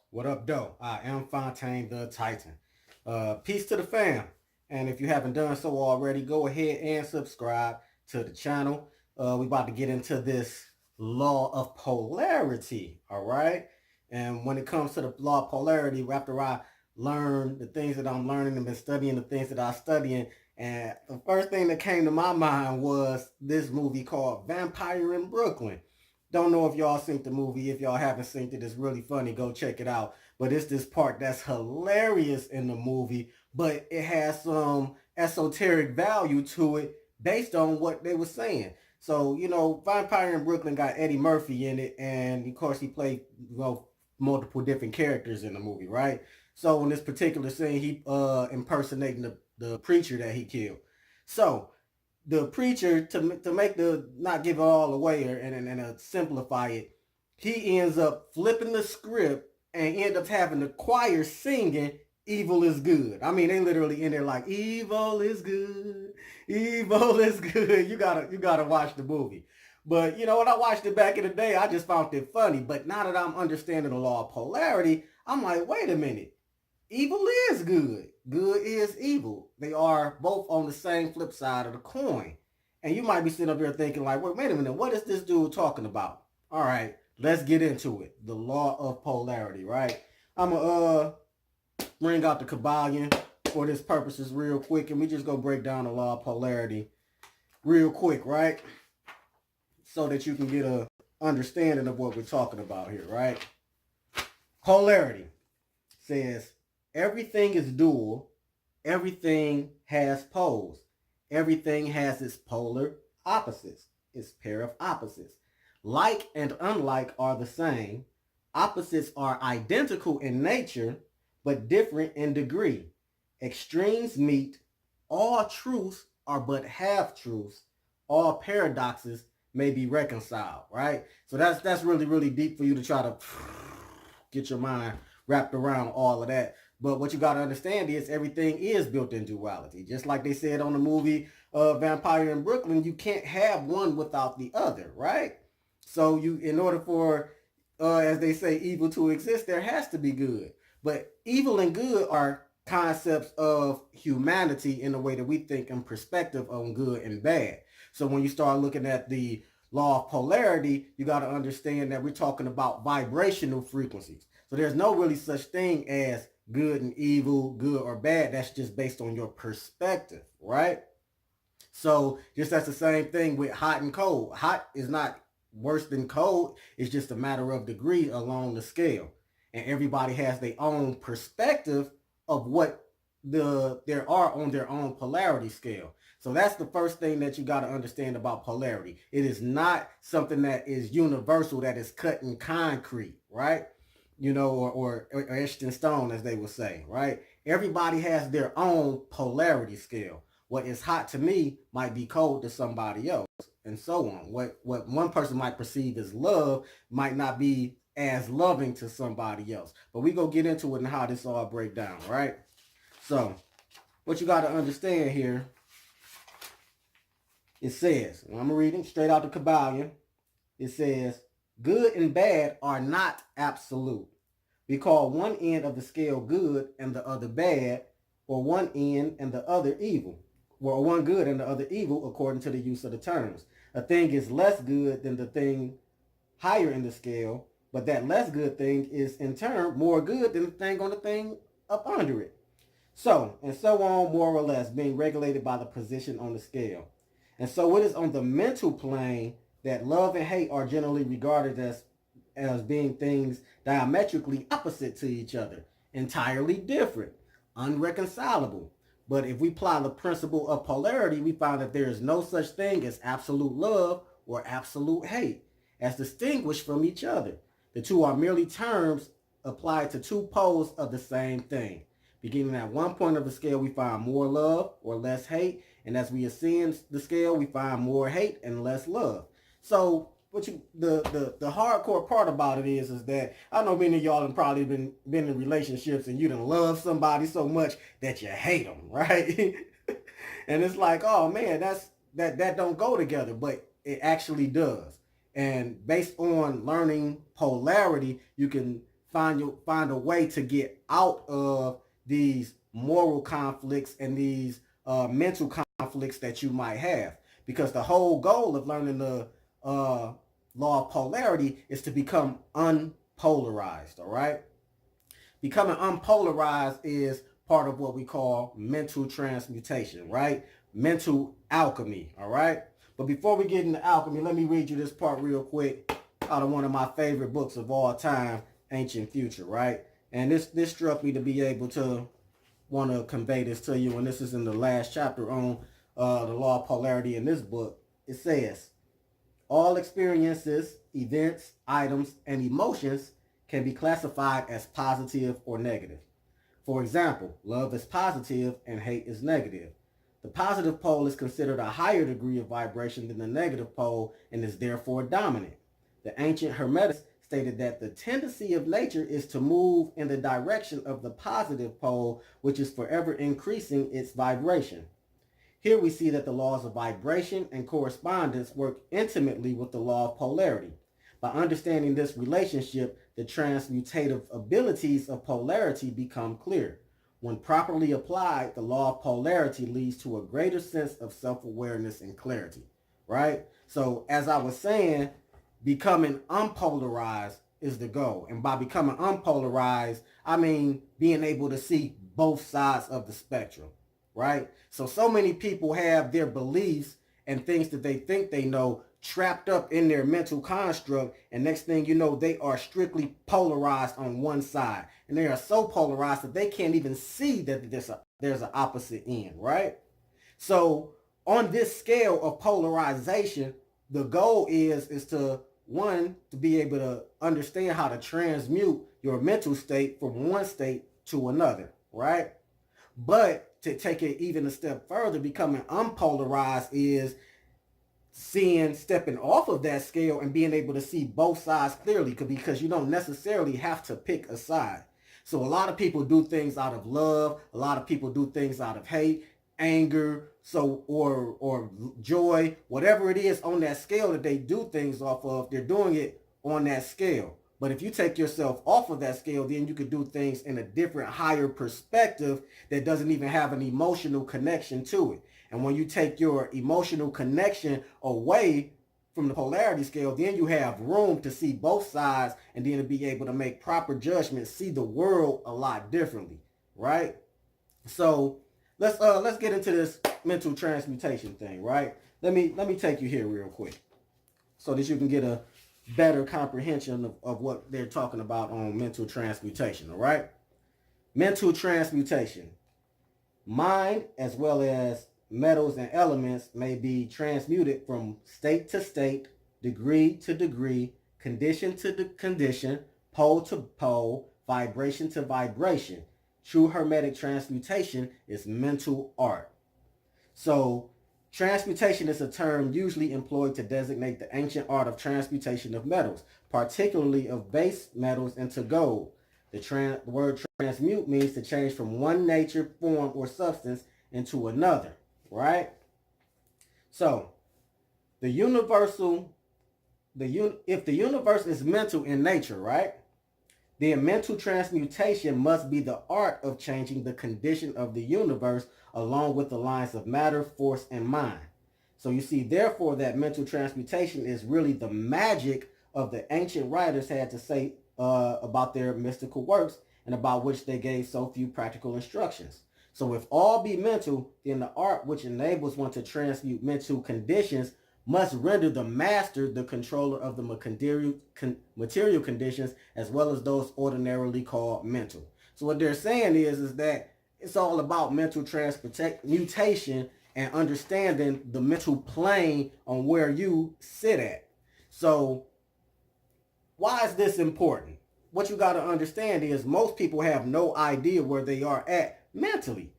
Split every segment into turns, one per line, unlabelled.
What up, though? I am Fontaine the Titan. Peace to the fam. And if you haven't done so already, go ahead and subscribe to the channel. We about to get into this law of polarity, all right? And when it comes to the law of polarity, after I learn the things that I'm learning and been studying the things that I'm studying, and the first thing that came to my mind was this movie called Vampire in Brooklyn. Don't know if y'all seen the movie. If y'all haven't seen it, it's really funny. Go check it out. But it's this part that's hilarious in the movie, but it has some esoteric value to it based on what they were saying. So, Vampire in Brooklyn got Eddie Murphy in it, and of course he played multiple different characters in the movie, right? So in this particular scene, he impersonating the preacher that he killed. So the preacher, to make the not give it all away and simplify it, he ends up flipping the script and end up having the choir singing evil is good. I mean, they literally in there like evil is good, evil is good. You gotta watch the movie. But when I watched it back in the day, I just found it funny. But now that I'm understanding the law of polarity, I'm like, wait a minute. Evil is good. Good is evil. They are both on the same flip side of the coin. And you might be sitting up here thinking like, wait a minute, what is this dude talking about? All right, let's get into it. The law of polarity, right? I'm going to bring out the Kybalion for this purposes real quick. And we just go break down the law of polarity real quick, right? So that you can get a understanding of what we're talking about here, right? Polarity says everything is dual. Everything has poles. Everything has its polar opposites, its pair of opposites. Like and unlike are the same. Opposites are identical in nature, but different in degree. Extremes meet. All truths are but half truths. All paradoxes may be reconciled, right? So that's really, really deep for you to try to get your mind wrapped around all of that. But what you got to understand is everything is built in duality. Just like they said on the movie Vampire in Brooklyn, you can't have one without the other, right? So in order for, as they say, evil to exist, there has to be good. But evil and good are concepts of humanity in the way that we think in perspective on good and bad. So when you start looking at the law of polarity, you got to understand that we're talking about vibrational frequencies. So there's no really such thing as good and evil, good or bad. That's just based on your perspective, right? So just that's the same thing with hot and cold. Hot is not worse than cold. It's just a matter of degree along the scale. And everybody has their own perspective of what there are on their own polarity scale. So that's the first thing that you got to understand about polarity. It is not something that is universal, that is cut in concrete, right? Or etched in stone, as they would say, right? Everybody has their own polarity scale. What is hot to me might be cold to somebody else, and so on. What one person might perceive as love might not be as loving to somebody else. But we go get into it and how this all break down, right? So, what you got to understand here, it says, and I'm reading straight out the Kybalion, it says, good and bad are not absolute. We call one end of the scale good and the other bad, or one end and the other evil, or one good and the other evil according to the use of the terms. A thing is less good than the thing higher in the scale, but that less good thing is in turn more good than the thing on the thing up under it. So, and so on, more or less, being regulated by the position on the scale. And so it is on the mental plane that love and hate are generally regarded as being things diametrically opposite to each other, entirely different, unreconcilable. But if we apply the principle of polarity, we find that there is no such thing as absolute love or absolute hate, as distinguished from each other. The two are merely terms applied to two poles of the same thing. Beginning at one point of the scale, we find more love or less hate, and as we ascend the scale, we find more hate and less love. So the hardcore part about it is that I know many of y'all have probably been in relationships and you done love somebody so much that you hate them, right? And it's like, oh man, that don't go together, but it actually does. And based on learning polarity, you can find a way to get out of these moral conflicts and these mental conflicts that you might have. Because the whole goal of learning the law of polarity is to become unpolarized, all right? Becoming unpolarized is part of what we call mental transmutation, right? Mental alchemy, all right? But before we get into alchemy, let me read you this part real quick out of one of my favorite books of all time, Ancient Future, right? And this struck me to be able to want to convey this to you, and this is in the last chapter on the law of polarity in this book. It says, all experiences, events, items, and emotions can be classified as positive or negative. For example, love is positive and hate is negative. The positive pole is considered a higher degree of vibration than the negative pole and is therefore dominant. The ancient Hermetics stated that the tendency of nature is to move in the direction of the positive pole, which is forever increasing its vibration. Here we see that the laws of vibration and correspondence work intimately with the law of polarity. By understanding this relationship, the transmutative abilities of polarity become clear. When properly applied, the law of polarity leads to a greater sense of self-awareness and clarity, right? So as I was saying, becoming unpolarized is the goal. And by becoming unpolarized, I mean being able to see both sides of the spectrum, right? So many people have their beliefs and things that they think they know trapped up in their mental construct, and next thing you know, they are strictly polarized on one side, and they are so polarized that they can't even see that there's an opposite end, right? So on this scale of polarization, the goal is to, one, to be able to understand how to transmute your mental state from one state to another, right? But to take it even a step further, becoming unpolarized is stepping off of that scale and being able to see both sides clearly, because you don't necessarily have to pick a side. So a lot of people do things out of love, a lot of people do things out of hate, anger, or joy, whatever it is on that scale that they do things off of, they're doing it on that scale. But if you take yourself off of that scale, then you could do things in a different, higher perspective that doesn't even have an emotional connection to it. And when you take your emotional connection away from the polarity scale, then you have room to see both sides and then to be able to make proper judgments, see the world a lot differently, right? So let's get into this mental transmutation thing, right? Let me take you here real quick so that you can get a better comprehension of what they're talking about on mental transmutation, all right? Mental transmutation. Mind as well as metals and elements may be transmuted from state to state, degree to degree, condition to condition, pole to pole, vibration to vibration. True Hermetic transmutation is mental art. So transmutation is a term usually employed to designate the ancient art of transmutation of metals, particularly of base metals into gold. The word transmute means to change from one nature, form, or substance into another, right? So if the universe is mental in nature, right? Then mental transmutation must be the art of changing the condition of the universe along with the lines of matter, force, and mind. So you see, therefore, that mental transmutation is really the magic of the ancient writers had to say about their mystical works and about which they gave so few practical instructions. So if all be mental, then the art which enables one to transmute mental conditions must render the master the controller of the material conditions as well as those ordinarily called mental. So what they're saying is that it's all about mental transmutation and understanding the mental plane on where you sit at. So why is this important? What you got to understand is most people have no idea where they are at mentally.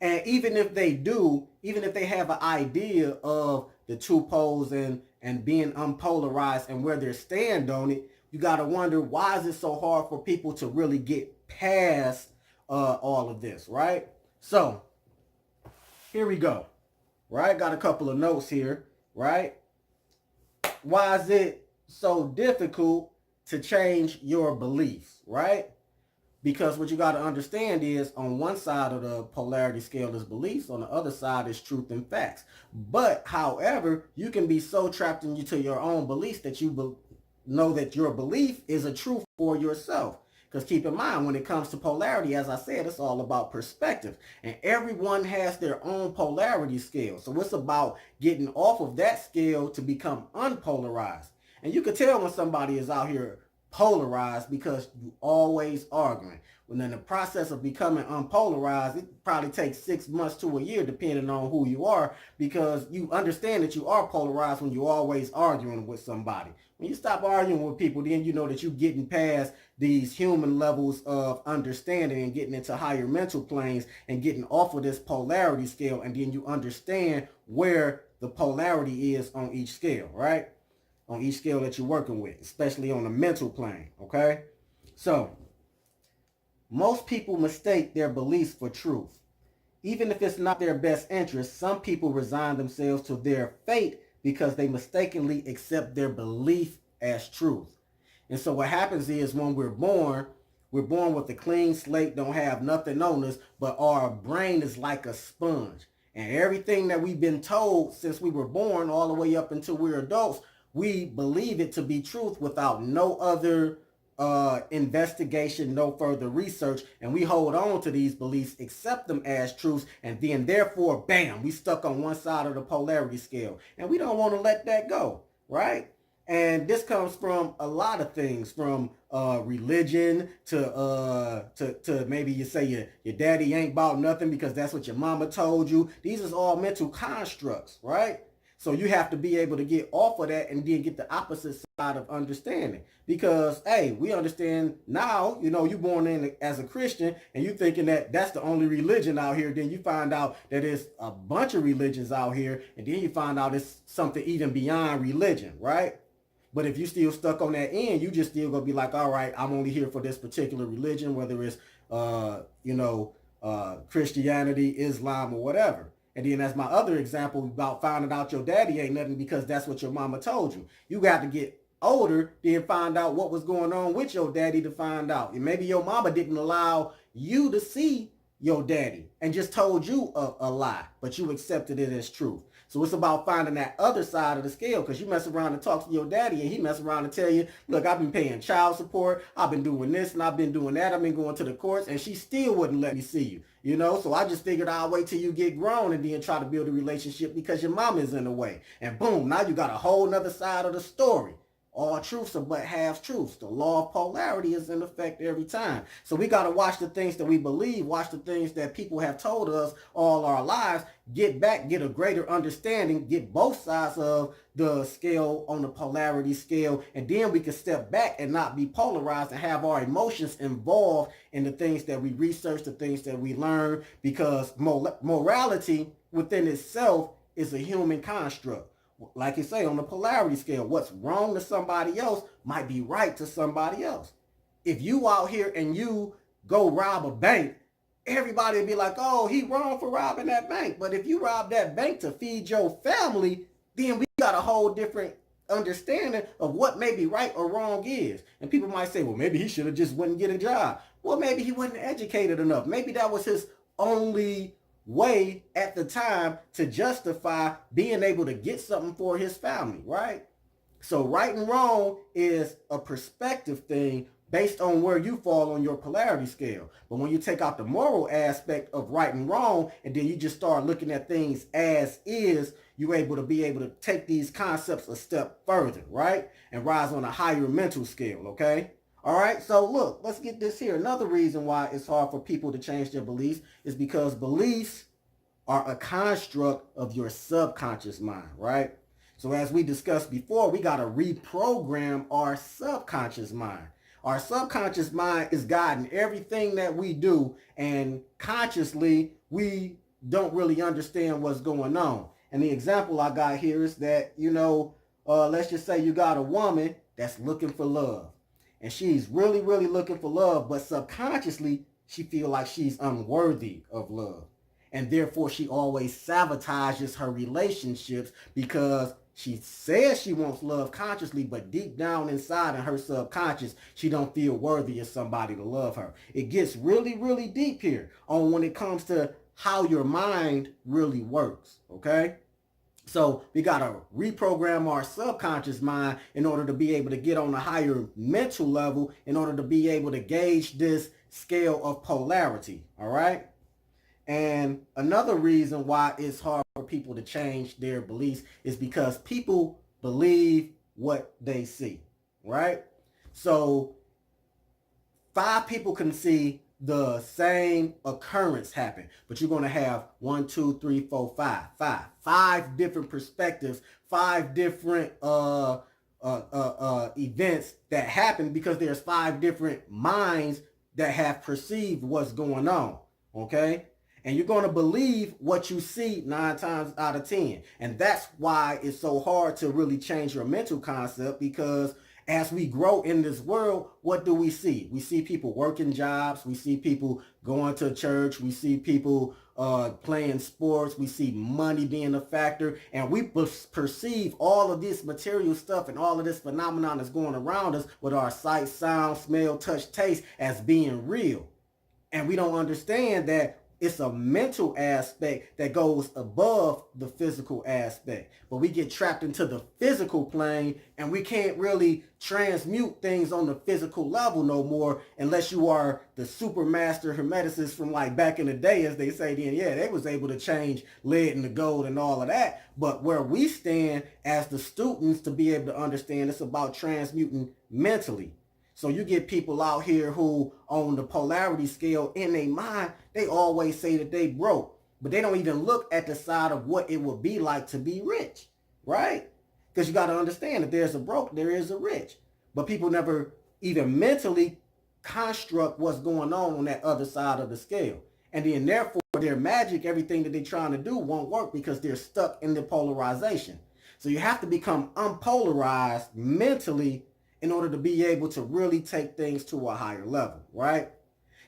And even if they do, even if they have an idea of the two poles and being unpolarized and where they stand on it, you got to wonder, why is it so hard for people to really get past all of this, right? So here we go, right? Got a couple of notes here, right? Why is it so difficult to change your beliefs, right? Because what you got to understand is on one side of the polarity scale is beliefs, on the other side is truth and facts. But however, you can be so trapped into your own beliefs that you know that your belief is a truth for yourself. Because keep in mind, when it comes to polarity, as I said, it's all about perspective. And everyone has their own polarity scale. So it's about getting off of that scale to become unpolarized. And you can tell when somebody is out here polarized because you always arguing. When in the process of becoming unpolarized, it probably takes 6 months to a year depending on who you are, because you understand that you are polarized when you're always arguing with somebody. When you stop arguing with people, then you know that you're getting past these human levels of understanding and getting into higher mental planes and getting off of this polarity scale, and then you understand where the polarity is on each scale, right? On each scale that you're working with, especially on the mental plane, okay? So, most people mistake their beliefs for truth. Even if it's not their best interest, some people resign themselves to their fate because they mistakenly accept their belief as truth. And so what happens is when we're born with a clean slate, don't have nothing on us, but our brain is like a sponge. And everything that we've been told since we were born all the way up until we're adults, we believe it to be truth without no other investigation, no further research, and we hold on to these beliefs, accept them as truths, and then therefore, bam, we stuck on one side of the polarity scale, and we don't want to let that go, right? And this comes from a lot of things, from religion to maybe you say your daddy ain't about nothing because that's what your mama told you. These is all mental constructs, right? So you have to be able to get off of that and then get the opposite side of understanding. Because, hey, we understand now, you know, you born in as a Christian and you thinking that that's the only religion out here. Then you find out that there's a bunch of religions out here. And then you find out it's something even beyond religion, right? But if you still stuck on that end, you just still gonna be like, all right, I'm only here for this particular religion, whether it's, Christianity, Islam, or whatever. And then that's my other example about finding out your daddy ain't nothing because that's what your mama told you. You got to get older, then find out what was going on with your daddy to find out. And maybe your mama didn't allow you to see your daddy and just told you a lie, but you accepted it as truth. So it's about finding that other side of the scale, because you mess around and talk to your daddy and he mess around and tell you, look, I've been paying child support, I've been doing this and I've been doing that, I've been going to the courts, and she still wouldn't let me see you. You know, so I just figured I'll wait till you get grown and then try to build a relationship because your mom is in the way. And boom, now you got a whole nother side of the story. All truths are but half truths. The law of polarity is in effect every time. So we got to watch the things that we believe, watch the things that people have told us all our lives, get back, get a greater understanding, get both sides of the scale on the polarity scale, and then we can step back and not be polarized and have our emotions involved in the things that we research, the things that we learn, because morality within itself is a human construct. Like you say, on the polarity scale, what's wrong to somebody else might be right to somebody else. If you out here and you go rob a bank, everybody will be like, oh, he wrong for robbing that bank. But if you rob that bank to feed your family, then we got a whole different understanding of what maybe right or wrong is. And people might say, well, maybe he should have just went and get a job. Well, maybe he wasn't educated enough. Maybe that was his only way at the time to justify being able to get something for his family, right? So right and wrong is a perspective thing based on where you fall on your polarity scale. But when you take out the moral aspect of right and wrong, and then you just start looking at things as is, you're able to take these concepts a step further, right? And rise on a higher mental scale, okay? All right, so look, let's get this here. Another reason why it's hard for people to change their beliefs is because beliefs are a construct of your subconscious mind, right? So as we discussed before, we got to reprogram our subconscious mind. Our subconscious mind is guiding everything that we do, and consciously, we don't really understand what's going on. And the example I got here is that, let's just say you got a woman that's looking for love. And she's really, really looking for love, but subconsciously, she feels like she's unworthy of love. And therefore, she always sabotages her relationships because She says she wants love consciously, but deep down inside in her subconscious, she don't feel worthy of somebody to love her. It gets really, really deep here on when it comes to how your mind really works, okay? So we got to reprogram our subconscious mind in order to be able to get on a higher mental level, in order to be able to gauge this scale of polarity, all right? And another reason why it's hard for people to change their beliefs is because people believe what they see, right? So 5 people can see the same occurrence happen, but you're going to have 1, 2, 3, 4, 5, 5 different perspectives, 5 different events that happen because there's 5 different minds that have perceived what's going on. Okay, and you're going to believe what you see 9 times out of 10, and that's why it's so hard to really change your mental concept, because as we grow in this world, what do we see? We see people working jobs. We see people going to church. We see people playing sports. We see money being a factor. And we perceive all of this material stuff and all of this phenomenon that's going around us with our sight, sound, smell, touch, taste as being real. And we don't understand that it's a mental aspect that goes above the physical aspect. But we get trapped into the physical plane, and we can't really transmute things on the physical level no more unless you are the super master hermeticist from like back in the day, as they say then. Yeah, they was able to change lead into gold and all of that. But where we stand as the students to be able to understand, it's about transmuting mentally. So you get people out here who on the polarity scale in their mind, they always say that they broke, but they don't even look at the side of what it would be like to be rich, right? Because you got to understand that there's a broke, there is a rich, but people never even mentally construct what's going on that other side of the scale. And then therefore their magic, everything that they're trying to do won't work because they're stuck in the polarization. So you have to become unpolarized mentally in order to be able to really take things to a higher level, right?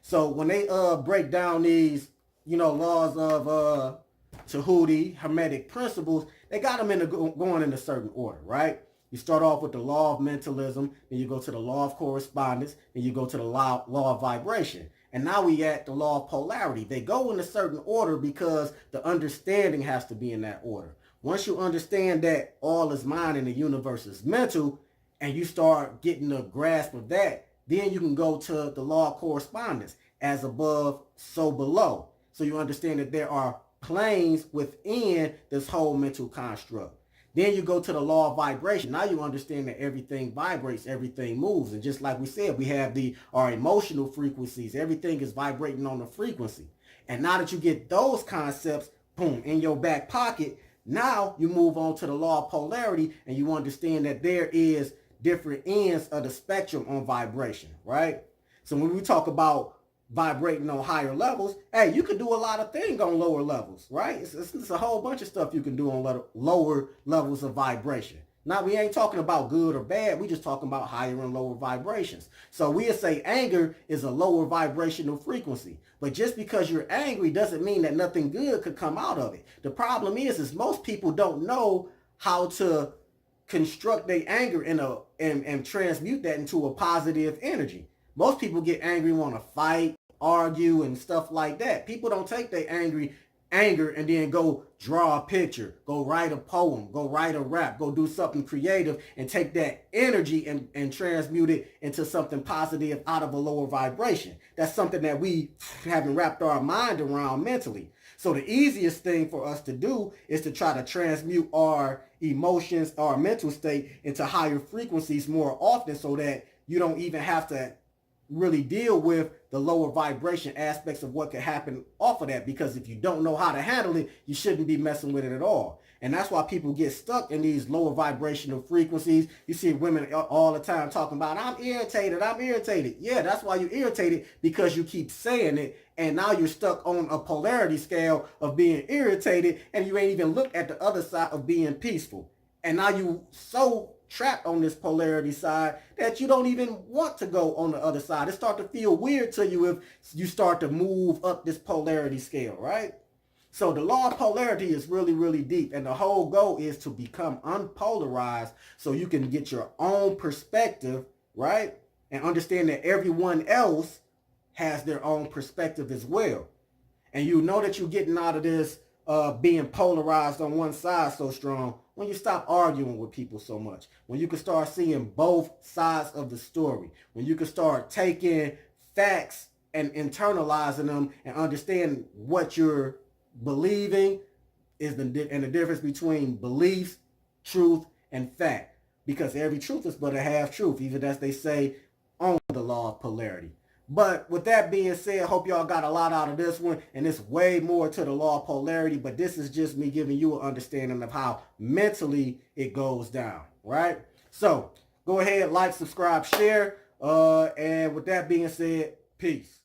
So when they break down these, laws of Tahuti, Hermetic Principles, they got them going in a certain order, right? You start off with the law of mentalism, then you go to the law of correspondence, then you go to the law of vibration. And now we at the law of polarity. They go in a certain order because the understanding has to be in that order. Once you understand that all is mind and the universe is mental, and you start getting a grasp of that, then you can go to the law of correspondence, as above, so below. So you understand that there are planes within this whole mental construct. Then you go to the law of vibration. Now you understand that everything vibrates, everything moves. And just like we said, we have our emotional frequencies. Everything is vibrating on the frequency. And now that you get those concepts, boom, in your back pocket, now you move on to the law of polarity, and you understand that there is different ends of the spectrum on vibration, right? So when we talk about vibrating on higher levels, hey, you can do a lot of things on lower levels, right? It's a whole bunch of stuff you can do on lower levels of vibration. Now, we ain't talking about good or bad. We just talking about higher and lower vibrations. So we'll say anger is a lower vibrational frequency. But just because you're angry doesn't mean that nothing good could come out of it. The problem is most people don't know how to construct their anger and transmute that into a positive energy. Most people get angry, want to fight, argue, and stuff like that. People don't take their anger and then go draw a picture, go write a poem, go write a rap, go do something creative, and take that energy and transmute it into something positive out of a lower vibration. That's something that we haven't wrapped our mind around mentally. So the easiest thing for us to do is to try to transmute our emotions, our mental state into higher frequencies more often, so that you don't even have to really deal with the lower vibration aspects of what could happen off of that. Because if you don't know how to handle it, you shouldn't be messing with it at all. And that's why people get stuck in these lower vibrational frequencies. You see women all the time talking about, I'm irritated, I'm irritated. Yeah, that's why you're irritated, because you keep saying it. And now you're stuck on a polarity scale of being irritated, and you ain't even looked at the other side of being peaceful. And now you so trapped on this polarity side that you don't even want to go on the other side. It starts to feel weird to you if you start to move up this polarity scale, right? So the law of polarity is really, really deep. And the whole goal is to become unpolarized so you can get your own perspective, right? And understand that everyone else has their own perspective as well. And you know that you're getting out of this being polarized on one side so strong when you stop arguing with people so much. When you can start seeing both sides of the story. When you can start taking facts and internalizing them and understand what you're believing and the difference between beliefs, truth, and fact. Because every truth is but a half truth, even as they say on the law of polarity. But with that being said, I hope y'all got a lot out of this one. And it's way more to the law of polarity. But this is just me giving you an understanding of how mentally it goes down, right? So go ahead, like, subscribe, share. And with that being said, peace.